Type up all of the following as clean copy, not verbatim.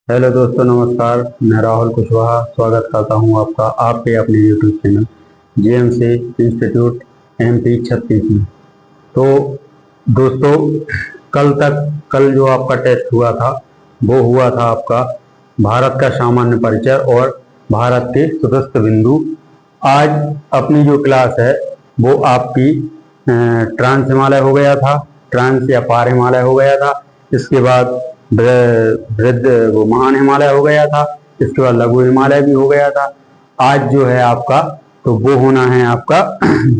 Hello दोस्तों, नमस्कार। मैं राहुल कुशवाहा स्वागत करता हूं आपका आपके अपने YouTube channel JMC institute MP 36 में। तो दोस्तों, कल जो आपका टेस्ट हुआ था वो हुआ था आपका भारत का सामान्य परिचय और भारत के सुदूरस्थ बिंदु। आज अपनी जो क्लास है वो आपकी ट्रांस हिमालय हो गया था, ट्रांस या पार हिमालय हो गया था। इसके बाद वृद्ध वो महान हिमालय हो गया था। इसके बाद लघु हिमालय भी हो गया था। आज जो है आपका तो वो होना है आपका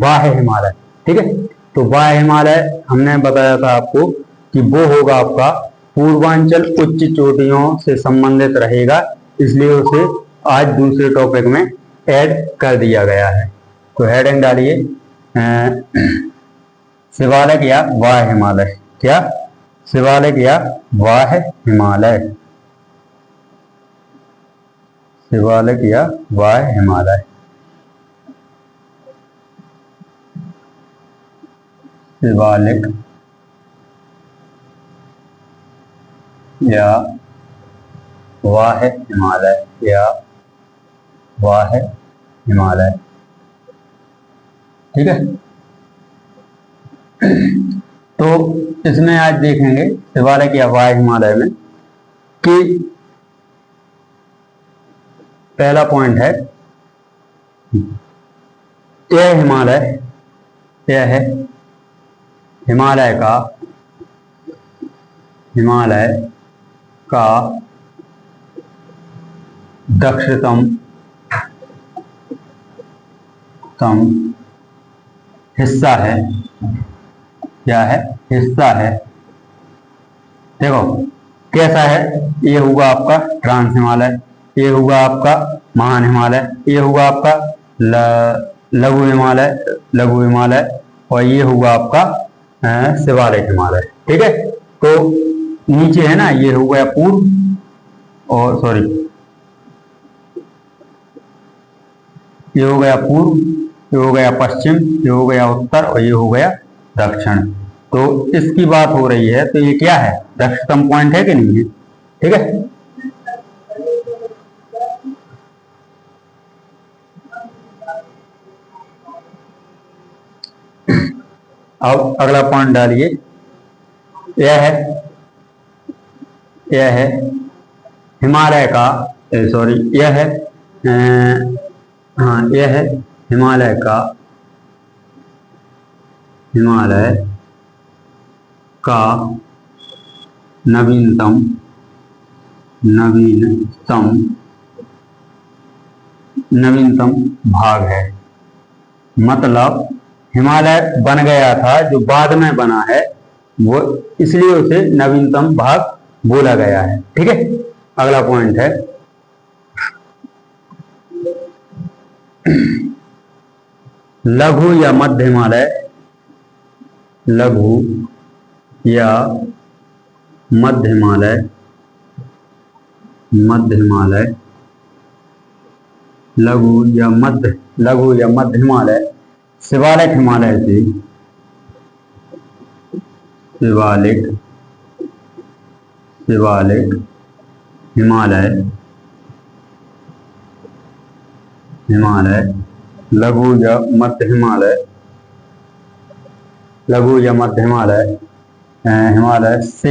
बाह्य हिमालय। ठीक है, तो बाह्य हिमालय हमने बताया था आपको कि वो होगा आपका पूर्वांचल उच्च चोटियों से संबंधित रहेगा, इसलिए उसे आज दूसरे टॉपिक में ऐड कर दिया गया है। तो हेडिंग डालिए शिवालिक या बाह्य हिमालय। क्या? शिवालिक या बाह्य हिमालय। शिवालिक या बाह्य हिमालय। शिवालिक या बाह्य हिमालय या बाह्य हिमालय। ठीक है, तो इसमें आज देखेंगे शिवालिक या बाह्य हिमालय में कि पहला पॉइंट है यह हिमालय, यह है हिमालय का दक्षिणतम हिस्सा है। क्या है? हिस्सा है। देखो कैसा है, ये होगा आपका ट्रांस हिमालय, ये होगा आपका महान हिमालय, ये होगा आपका लघु हिमालय और ये होगा आपका शिवालिक हिमालय। ठीक है, तो नीचे है ना, ये हो गया पूर्व और सॉरी ये हो गया पूर्व, ये हो गया पश्चिम, ये हो गया उत्तर और ये हो गया दक्षिण। तो इसकी बात हो रही है, तो ये क्या है? दक्षिणतम पॉइंट है कि नहीं है? ठीक है, अब अगला पॉइंट डालिए। यह है हिमालय का सॉरी यह है हाँ, यह है हिमालय का नवीनतम भाग है। मतलब हिमालय बन गया था, जो बाद में बना है वो, इसलिए उसे नवीनतम भाग बोला गया है। ठीक है, अगला पॉइंट है लघु या मध्य हिमालय। लघु या मध्य हिमालय, लघु या मध्य हिमालय शिवालिक हिमालय से शिवालिक हिमालय लघु या मध्य हिमालय से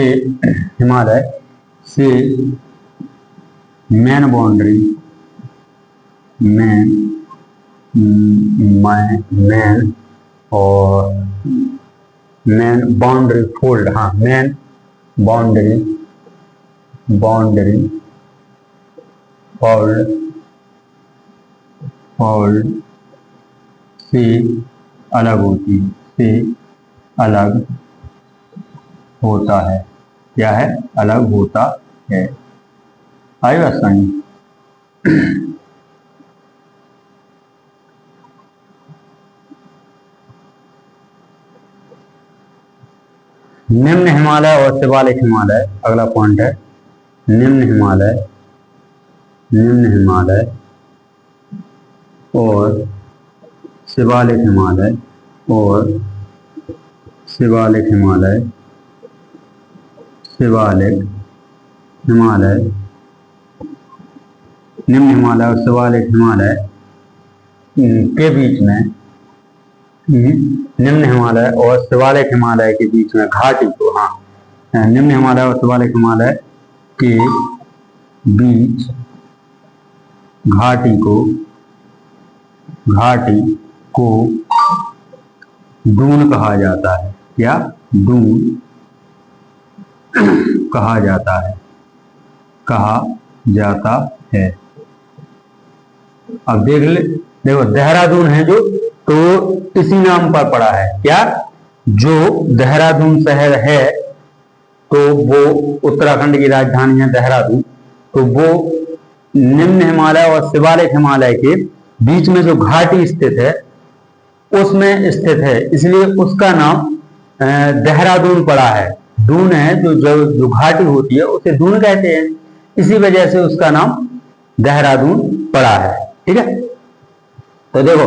मेन बाउंड्री फोल्ड, हाँ मेन बाउंड्री फोल्ड से अलग होता है। क्या है? अलग होता है। आई बात समझ? निम्न हिमालय और शिवालिक हिमालय, अगला पॉइंट है निम्न हिमालय और शिवालिक हिमालय निम्न हिमालय और शिवालिक हिमालय के बीच में, निम्न हिमालय और शिवालिक हिमालय के बीच में घाटी को, हाँ, निम्न हिमालय और शिवालिक हिमालय के बीच घाटी को दून कहा जाता है, या दून कहा जाता है। अब देखो देहरादून है जो, तो इसी नाम पर पड़ा है, क्या, जो देहरादून शहर है, तो वो उत्तराखंड की राजधानी है देहरादून, तो वो निम्न हिमालय और शिवालिक हिमालय के बीच में जो घाटी स्थित है उसमें स्थित है, इसलिए उसका नाम देहरादून पड़ा है। दून है जो घाटी होती है उसे दून कहते हैं, इसी वजह से उसका नाम देहरादून पड़ा है। ठीक है, तो देखो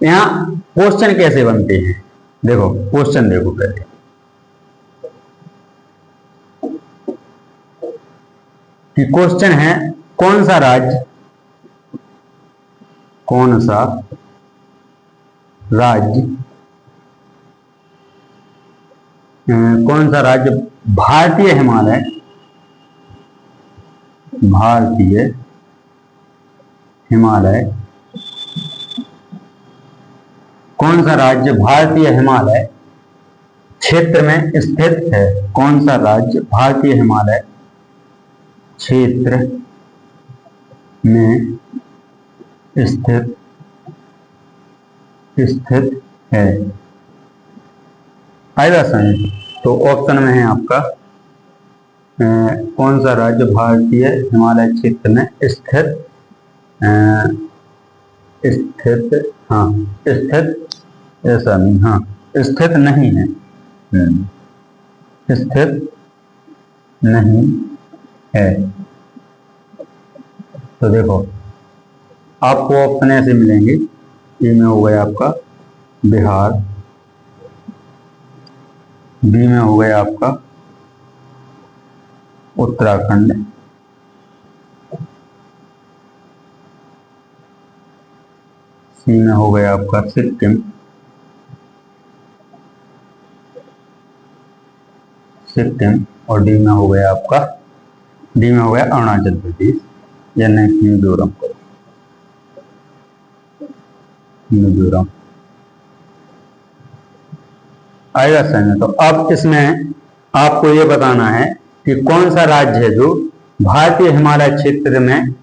यहाँ क्वेश्चन कैसे बनते हैं, देखो क्वेश्चन देखो पहले, कि क्वेश्चन है कौन सा राज्य भारतीय हिमालय कौन सा राज्य भारतीय हिमालय क्षेत्र में स्थित है, कौन सा राज्य भारतीय हिमालय क्षेत्र में स्थित है, आएगा समझ। तो ऑप्शन में है आपका कौन सा राज्य भारतीय हिमालय क्षेत्र में स्थित ऐसा नहीं, हाँ स्थित नहीं है, स्थित नहीं है। तो देखो आपको ऑप्शन ऐसे मिलेंगे, ए में हो गया आपका बिहार, बी में हो गया आपका उत्तराखंड, सी में हो गया आपका सिक्किम, और डी में हो गया आपका अरुणाचल प्रदेश या मिजोरम आएगा समझ। तो अब इसमें आपको ये बताना है कि कौन सा राज्य है जो भारतीय हिमालय क्षेत्र में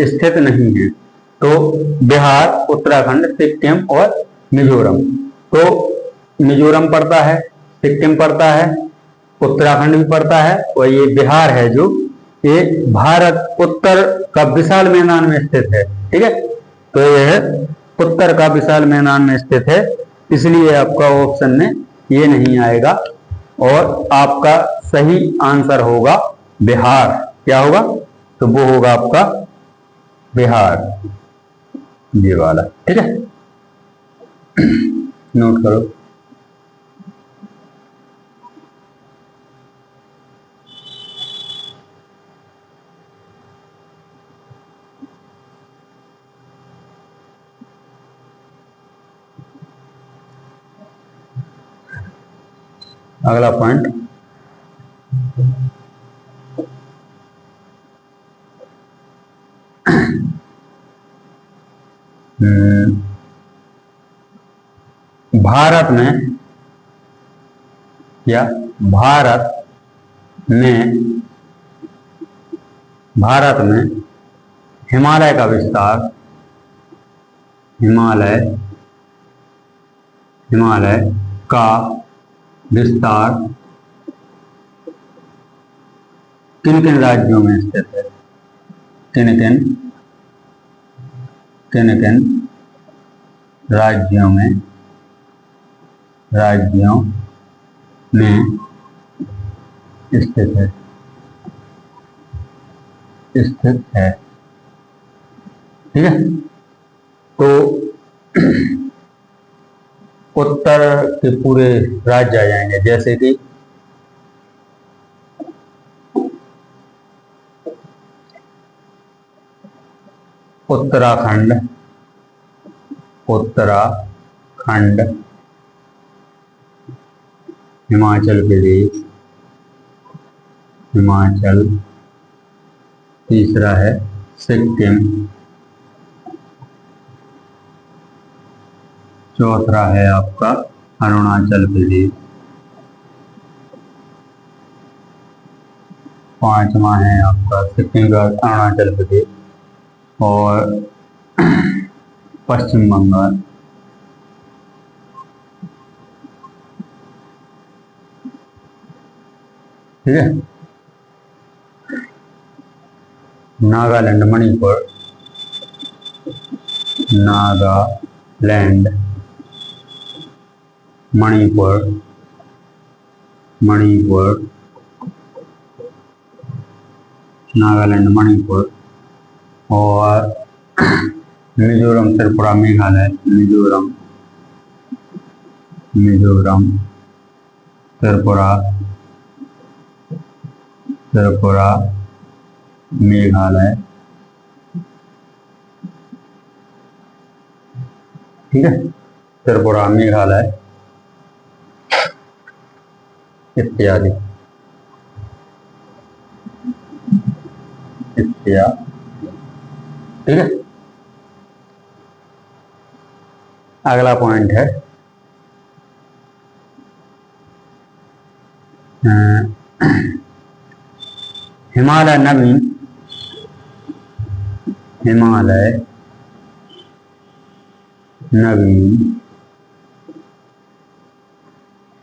स्थित नहीं है, तो बिहार, उत्तराखंड, सिक्किम और मिजोरम। तो मिजोरम पड़ता है, सिक्किम पड़ता है, उत्तराखंड भी पड़ता है, और ये बिहार है जो ये भारत उत्तर का विशाल मैदान में स्थित है। ठीक है, तो यह उत्तर का विशाल मैदान में स्थित है, इसलिए आपका ऑप्शन में ये नहीं आएगा, और आपका सही आंसर होगा बिहार। क्या होगा, तो वो होगा आपका बिहार, ये वाला। ठीक है, नोट करो। अगला पॉइंट, भारत में हिमालय का विस्तार, किन किन राज्यों में स्थित है, किन किन राज्यों में स्थित है। ठीक है, तो उत्तर के पूरे राज्य आ जाएंगे, जैसे कि उत्तराखंड, उत्तराखंड, हिमाचल प्रदेश, हिमाचल, तीसरा है सिक्किम, चौथा है आपका अरुणाचल प्रदेश, पांचवा है आपका सिक्किम का अरुणाचल प्रदेश और पश्चिम बंगाल। ठीक है, नागालैंड, मणिपुर, नागालैंड, मणिपुर, मणिपुर, नागालैंड, मणिपुर और मिजोरम, त्रिपुरा, मेघालय, मिजोरम, मिजोरम, त्रिपुरा, त्रिपुरा, मेघालय। ठीक है, त्रिपुरा, मेघालय इत्यादि इत्यादि। ठीक है, अगला पॉइंट है हिमालय नवीन, हिमालय नवीन,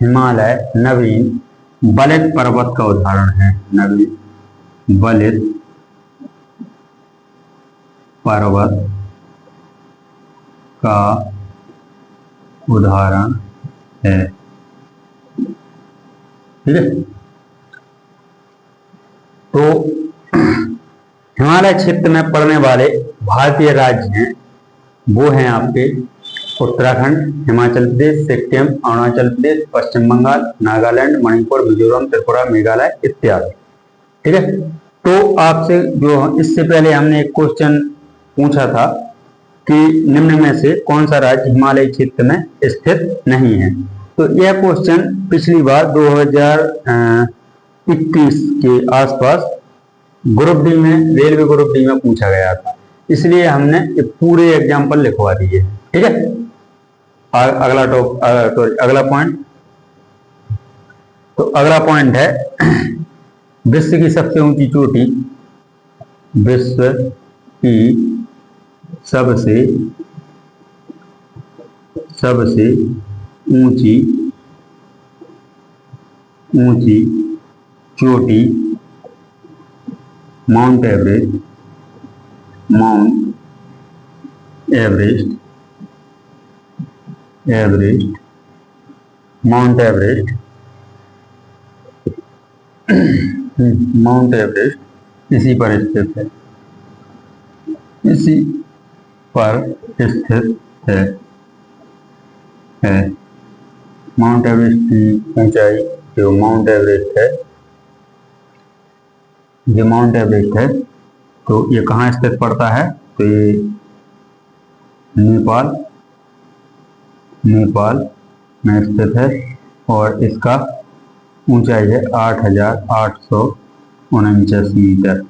हिमालय नवीन बलित पर्वत का उदाहरण है। नवीन बलित पर्वत का उदाहरण है। ठीक है, तो हिमालय क्षेत्र में पड़ने वाले भारतीय राज्य हैं, वो हैं आपके उत्तराखंड, हिमाचल प्रदेश, सिक्किम, अरुणाचल प्रदेश, पश्चिम बंगाल, नागालैंड, मणिपुर, मिजोरम, त्रिपुरा, मेघालय इत्यादि। ठीक है, तो आपसे जो इससे पहले हमने एक क्वेश्चन पूछा था कि निम्न में से कौन सा राज्य हिमालय क्षेत्र में स्थित नहीं है, तो यह क्वेश्चन पिछली बार 2021 के आसपास ग्रुप डी में, रेलवे ग्रुप डी में पूछा गया था, इसलिए हमने पूरे एग्जाम्पल लिखवा दिए। ठीक है, अगला पॉइंट, तो अगला पॉइंट है विश्व की सबसे ऊंची चोटी, विश्व की सबसे ऊंची चोटी mount Everest, mount Everest, mount Everest, mount Everest इसी पर स्थित है, इसी पर स्थित है। माउंट एवरेस्ट की ऊंचाई जो माउंट एवरेस्ट है, ये माउंट एवरेस्ट है, तो ये कहाँ स्थित पड़ता है, तो ये नेपाल में स्थित है और इसका ऊंचाई है 8,849 मीटर।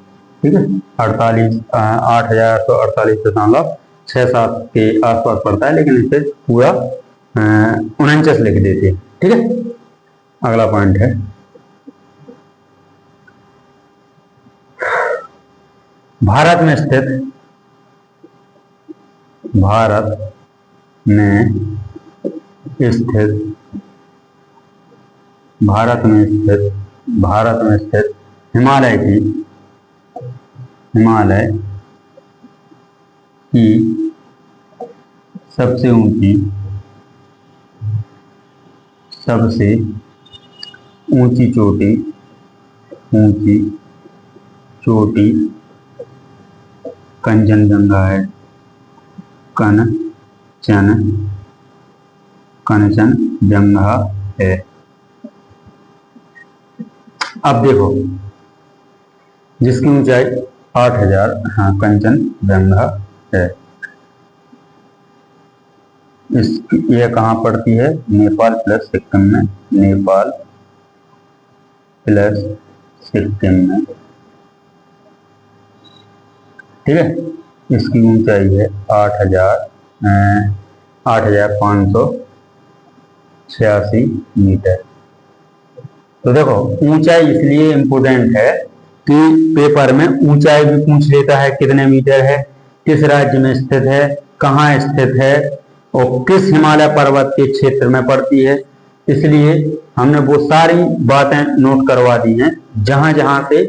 ठीक है, 8,848.67 के आसपास पड़ता है, लेकिन इसे पूरा 49 लिख देते हैं। ठीक है, अगला पॉइंट है भारत में स्थित हिमालय की सबसे ऊंची चोटी कंचनजंगा है, कंचनजंगा है। अब देखो, जिसकी ऊंचाई 8,000, हाँ कंचनजंगा है। यह कहाँ पड़ती है? नेपाल प्लस सिक्किम में। नेपाल प्लस सिक्किम में, ठीक है। इसकी ऊंचाई है 8,586 मीटर। तो देखो ऊंचाई इसलिए इम्पोर्टेंट है कि पेपर में ऊंचाई भी पूछ लेता है, कितने मीटर है, किस राज्य में स्थित है, कहाँ स्थित है और किस हिमालय पर्वत के क्षेत्र में पड़ती है। इसलिए हमने वो सारी बातें नोट करवा दी हैं जहां जहां से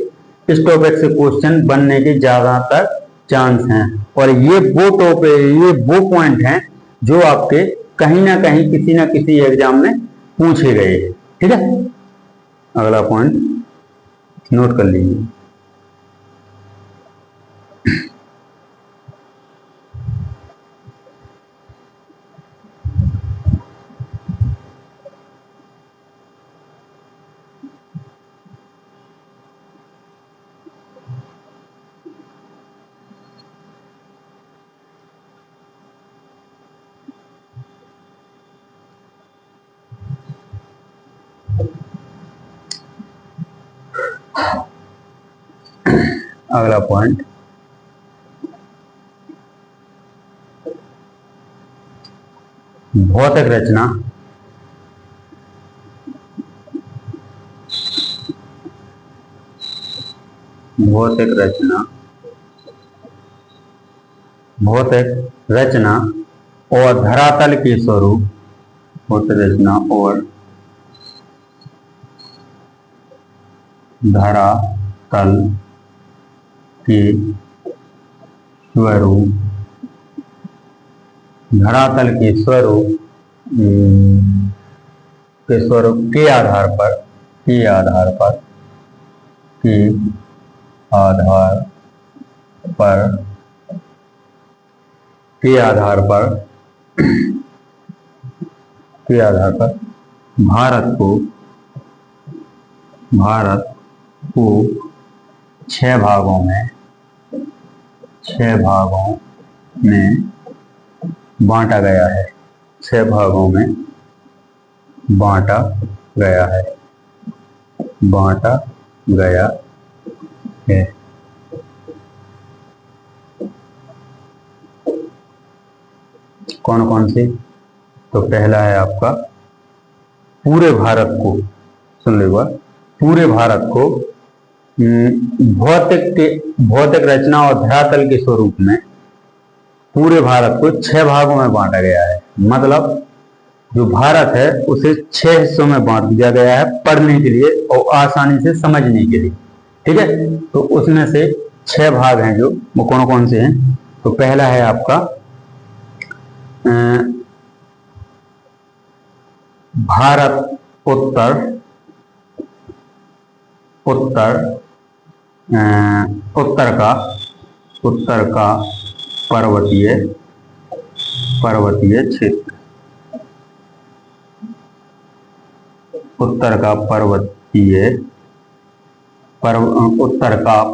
इस टॉपिक से क्वेश्चन बनने के ज्यादातर चांस हैं। और ये वो पॉइंट हैं जो आपके कहीं ना कहीं किसी ना किसी एग्जाम में पूछे गए हैं, ठीक है। अगला पॉइंट नोट कर लीजिए। अगला पॉइंट, भौतिक रचना। भौतिक रचना, भौतिक रचना और धरातल के स्वरूप, भौतिक रचना और धरातल के स्वरूप, धरातल के स्वरूप के आधार पर, के आधार पर, के आधार पर, के आधार पर, के आधार पर भारत को 6 भागों में, 6 भागों में बांटा गया है। 6 भागों में बांटा गया है, बांटा गया है। कौन कौन से? तो पहला है आपका पूरे भारत को, सुन लीजिए, पूरे भारत को भौतिक रचना और धरातल के स्वरूप में पूरे भारत को 6 भागों में बांटा गया है। मतलब जो भारत है उसे 6 हिस्सों में बांट दिया गया है पढ़ने के लिए और आसानी से समझने के लिए, ठीक है। तो उसमें से 6 भाग हैं जो वो कौन कौन से हैं? तो पहला है आपका भारत उत्तर, उत्तर का पर्वतीय क्षेत्र, उत्तर का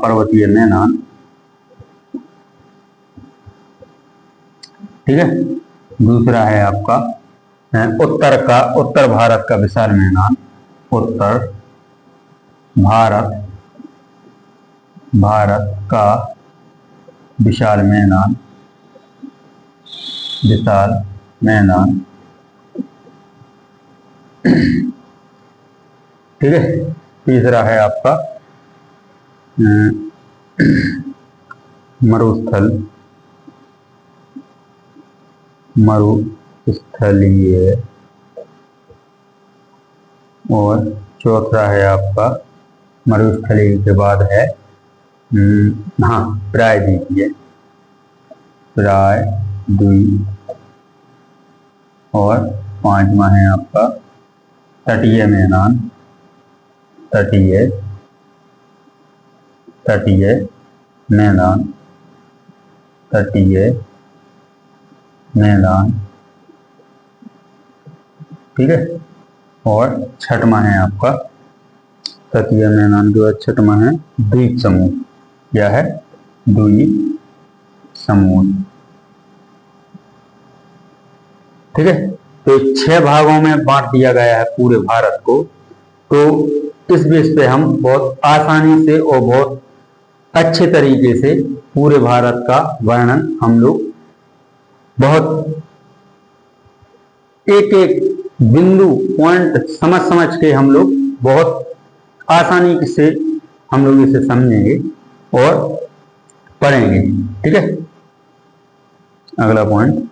पर्वतीय मैदान, ठीक है। दूसरा है आपका उत्तर भारत का विशाल मैदान, उत्तर भारत का विशाल मैदान, ठीक है। तीसरा है आपका मरुस्थलीय, और चौथा है आपका मरुस्थलीय के बाद है प्रायद्वीपीय, और 5वां है आपका तटीय मैदान, तटीय मैदान, ठीक है। और 6वां है आपका तटीय मैदान के बाद 6वां है द्वीप समूह। क्या है? द्वीप समूह, ठीक है। तो 6 भागों में बांट दिया गया है पूरे भारत को। तो इस बेस पे हम बहुत आसानी से और बहुत अच्छे तरीके से पूरे भारत का वर्णन हम लोग बहुत एक एक बिंदु पॉइंट समझ के हम लोग बहुत आसानी से हम लोग इसे समझेंगे और पढ़ेंगे। ठीक है, अगला पॉइंट,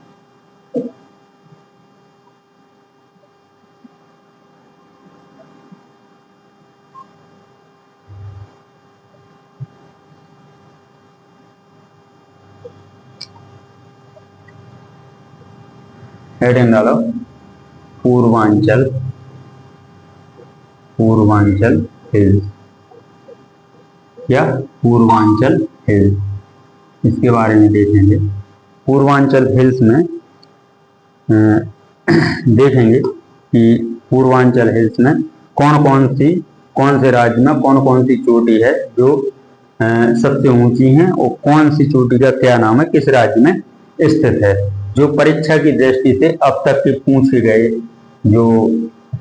हेडिंग डालो, पूर्वांचल, पूर्वांचल हिल्स या पूर्वांचल हिल्स, इसके बारे में देखेंगे। पूर्वांचल हिल्स में देखेंगे कि पूर्वांचल हिल्स में कौन से राज्य में कौन कौन सी चोटी है जो सबसे ऊंची हैं और कौन सी चोटी का क्या नाम है, किस राज्य में स्थित है, जो परीक्षा की दृष्टि से अब तक के पूछे गए जो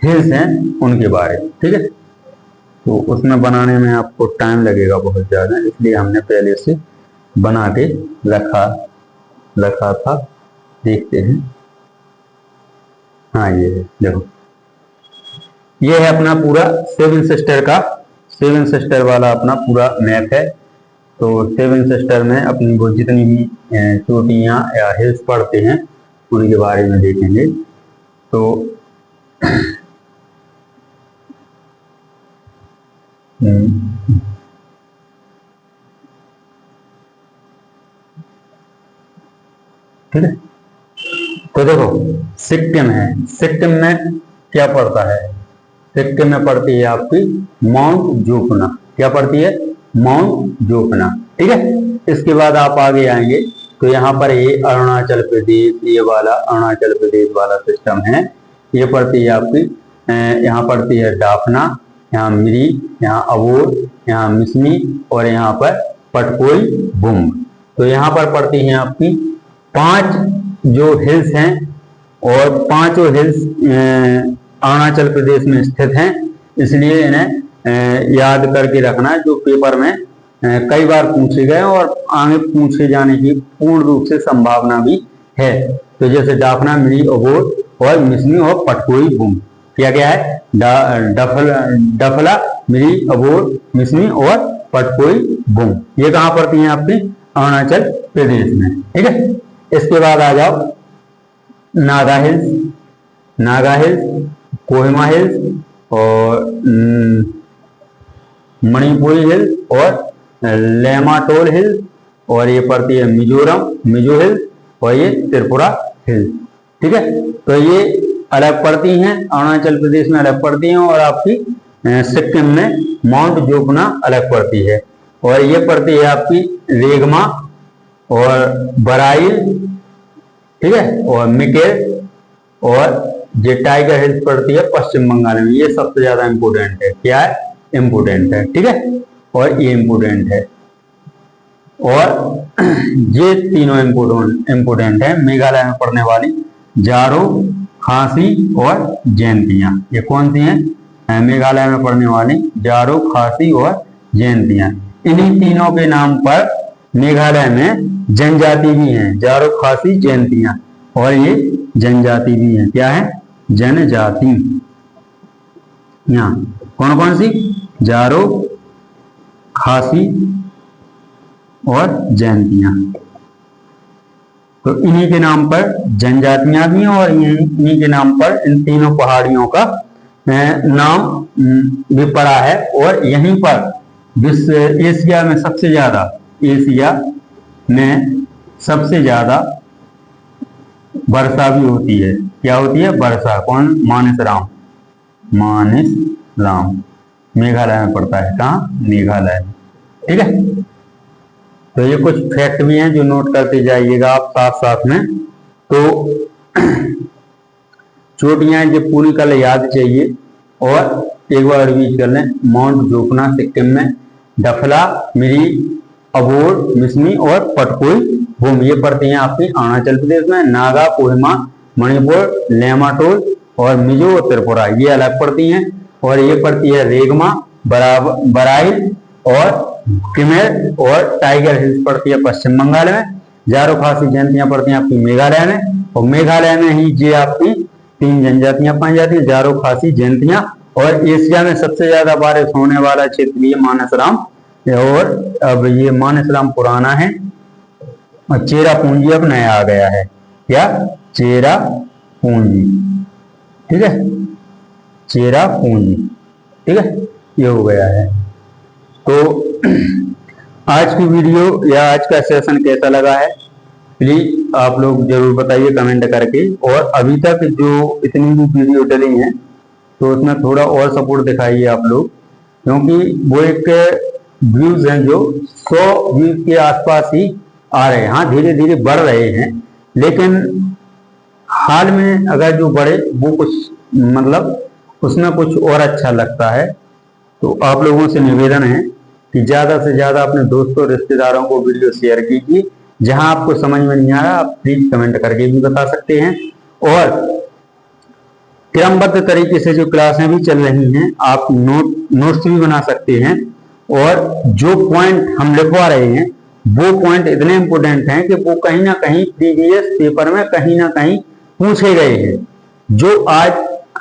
हिल्स हैं उनके बारे में। ठीक है, तो उसमें बनाने में आपको टाइम लगेगा बहुत ज़्यादा, इसलिए हमने पहले से बना के रखा था। देखते हैं, हाँ ये है, देखो ये है अपना पूरा सेवन सिस्टर वाला अपना पूरा मैप है। तो सेवन सिस्टर में अपनी वो जितनी भी चोटियाँ या हिल्स पड़ते हैं उनके बारे में देखेंगे। तो ठीक है, तो देखो सिक्किम है, सिक्किम में क्या पड़ता है, सिक्किम में पड़ती है आपकी माउंट जोफना, क्या पड़ती है, माउंट जोफना। ठीक है, इसके बाद आप आगे आएंगे तो यहाँ पर ये अरुणाचल प्रदेश, ये वाला अरुणाचल प्रदेश वाला सिस्टम है, ये पड़ती है आपकी, यहाँ पड़ती है डाफना, यहाँ मिरी, यहाँ अबोर, यहाँ मिसमी और यहाँ पर पटकोई बुम्ब। तो यहाँ पर पड़ती हैं आपकी 5 जो हिल्स हैं और 5 हिल्स अरुणाचल प्रदेश में स्थित हैं, इसलिए इन्हें याद करके रखना, जो पेपर में कई बार पूछे गए और आगे पूछे जाने की पूर्ण रूप से संभावना भी है। तो जैसे डाफना, मिरी, अबोर और मिसमी और पटकोई बुम्ब, क्या क्या है, डफला, मिरी, अबोर, मिसमी और पटकोई बुम्ब, ये कहाँ पड़ती हैं आपकी, अरुणाचल प्रदेश में। ठीक है, इसके बाद आ जाओ Naga hills, Naga hills, Kohima hills और मणिपुरी हिल्स और लेमाटोल हिल्स, और ये पड़ती है मिजो हिल्स और ये त्रिपुरा हिल्स। ठीक है, तो ये अलग पड़ती हैं, अरुणाचल प्रदेश में अलग पड़ती हैं और आपकी सिक्किम में माउंट जोफना अलग पड़ती है, और ये पड़ती है आपकी रेगमा और बराइल, ठीक है, और मिकेल और ये टाइगर हिल्स पड़ती है पश्चिम बंगाल में। ये सबसे ज्यादा इंपोर्टेंट है, क्या है, इंपोर्टेंट है। ठीक है, और ये इंपोर्टेंट है, और ये तीनों इंपोर्टेंट है। मेघालय में पड़ने वाली जारो, खासी और जयंतियां, ये कौन सी हैं, मेघालय में पड़ने वाली जारो, खासी और जयंतियां। इन्हीं तीनों के नाम पर मेघालय में जनजाति भी हैं, जारो, खासी, जयंतियां, और ये जनजाति भी है, क्या है, जनजाति। यहाँ कौन कौन सी, जारो, खासी और जयंतियां। तो इन्हीं के नाम पर जनजातियां भी हैं और इन्हीं के नाम पर इन तीनों पहाड़ियों का नाम भी पड़ा है। और यहीं पर विश्व एशिया में सबसे ज्यादा वर्षा भी होती है, क्या होती है, वर्षा। कौन, मानस राम मेघालय में पड़ता है, कहाँ, मेघालय में। ठीक है, तो ये कुछ फैक्ट भी हैं जो नोट करते जाइएगा आप साथ साथ में। तो चोटियां ये पूरी कल याद चाहिए और एक बार रिवीज कर लें। माउंट जोफना सिक्किम में, डफला, मिरी, अबोर, मिसमी और पटकोई बुम्ब, ये पड़ती हैं आपकी अरुणाचल प्रदेश में। नागा, कोहिमा, मणिपुर, नेमाटोल और मिजो और त्रिपुरा ये अलग पड़ती हैं, और ये पड़ती है रेगमा, बराइल और किमेर और टाइगर हिल्स पड़ती है पश्चिम बंगाल में। जारो खासी जयंतियां पड़ती हैं आपकी मेघालय में, और मेघालय में ही ये आपकी 3 जनजातियां पाई जाती है, जारो खासी जयंतियां। और एशिया में सबसे ज्यादा बारिश होने वाला क्षेत्र भी मानसराम, और अब ये मानसराम पुराना है और चेरापूंजी अब नया आ गया है। क्या? चेरापूंजी, ठीक है, चेरापूंजी, ठीक है, ये हो गया है। तो आज की वीडियो या आज का सेशन कैसा लगा है प्लीज आप लोग जरूर बताइए कमेंट करके। और अभी तक जो इतनी भी वीडियो डली हैं तो उसमें थोड़ा और सपोर्ट दिखाइए आप लोग, क्योंकि वो एक व्यूज हैं जो 100 व्यूज के आसपास ही आ रहे हैं। हाँ, धीरे धीरे बढ़ रहे हैं, लेकिन हाल में अगर जो बढ़े वो कुछ मतलब उसमें कुछ और अच्छा लगता है। तो आप लोगों से निवेदन है कि ज्यादा से ज्यादा अपने दोस्तों रिश्तेदारों को वीडियो शेयर कीजिए। जहां आपको समझ में नहीं आ रहा आप प्लीज कमेंट करके भी बता सकते हैं। और क्रमबद्ध तरीके से जो क्लासें भी चल रही हैं आप नोट्स भी बना सकते हैं, और जो पॉइंट हम लिखवा रहे हैं वो पॉइंट इतने इंपॉर्टेंट हैं कि वो कहीं ना कहीं प्रीवियस पेपर में कहीं ना कहीं पूछे गए हैं। जो आज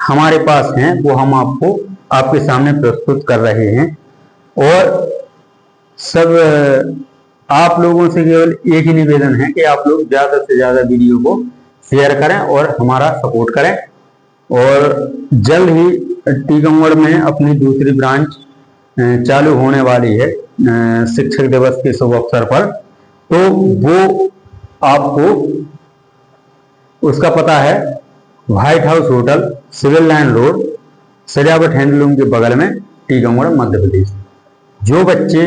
हमारे पास हैं वो हम आपको आपके सामने प्रस्तुत कर रहे हैं। और सब आप लोगों से केवल एक ही निवेदन है कि आप लोग ज्यादा से ज्यादा वीडियो को शेयर करें और हमारा सपोर्ट करें। और जल्द ही टीकमगढ़ में अपनी दूसरी ब्रांच चालू होने वाली है शिक्षक दिवस के शुभ अवसर पर। तो वो आपको उसका पता है White House hotel, civil line road, सजावट हैंडलूम के बगल में, टीकमगढ़ मध्य प्रदेश। जो बच्चे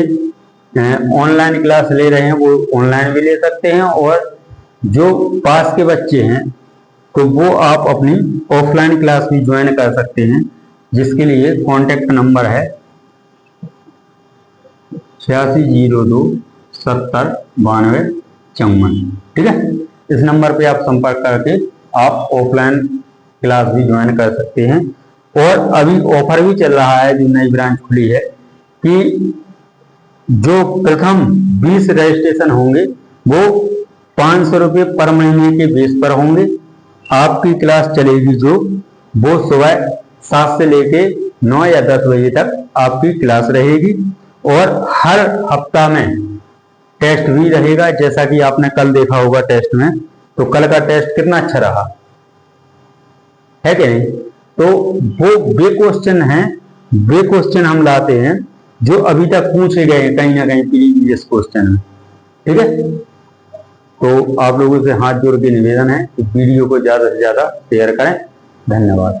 ऑनलाइन क्लास ले रहे हैं वो ऑनलाइन भी ले सकते हैं, और जो पास के बच्चे हैं तो वो आप अपनी ऑफलाइन क्लास भी ज्वाइन कर सकते हैं, जिसके लिए कॉन्टेक्ट नंबर है 8602 70 92 54, ठीक है। इस नंबर पे आप संपर्क करके आप ऑफलाइन क्लास भी ज्वाइन कर सकते हैं। और अभी ऑफर भी चल रहा है, जो नई ब्रांच खुली है, कि जो प्रथम 20 रजिस्ट्रेशन होंगे वो 500 रुपये पर महीने के बेस पर होंगे। आपकी क्लास चलेगी जो वो सुबह 7 से लेके 9 या 10 बजे तक आपकी क्लास रहेगी। और हर हफ्ता में टेस्ट भी रहेगा, जैसा कि आपने कल देखा होगा टेस्ट में। तो कल का टेस्ट कितना अच्छा रहा है कि नहीं? तो वो वे क्वेश्चन हैं, वे क्वेश्चन हम लाते हैं जो अभी तक पूछे गए हैं कहीं ना कहीं प्रीवियस क्वेश्चन में, ठीक है। तो आप लोगों से हाथ जोड़ के निवेदन है कि वीडियो को ज्यादा से ज्यादा शेयर करें। धन्यवाद।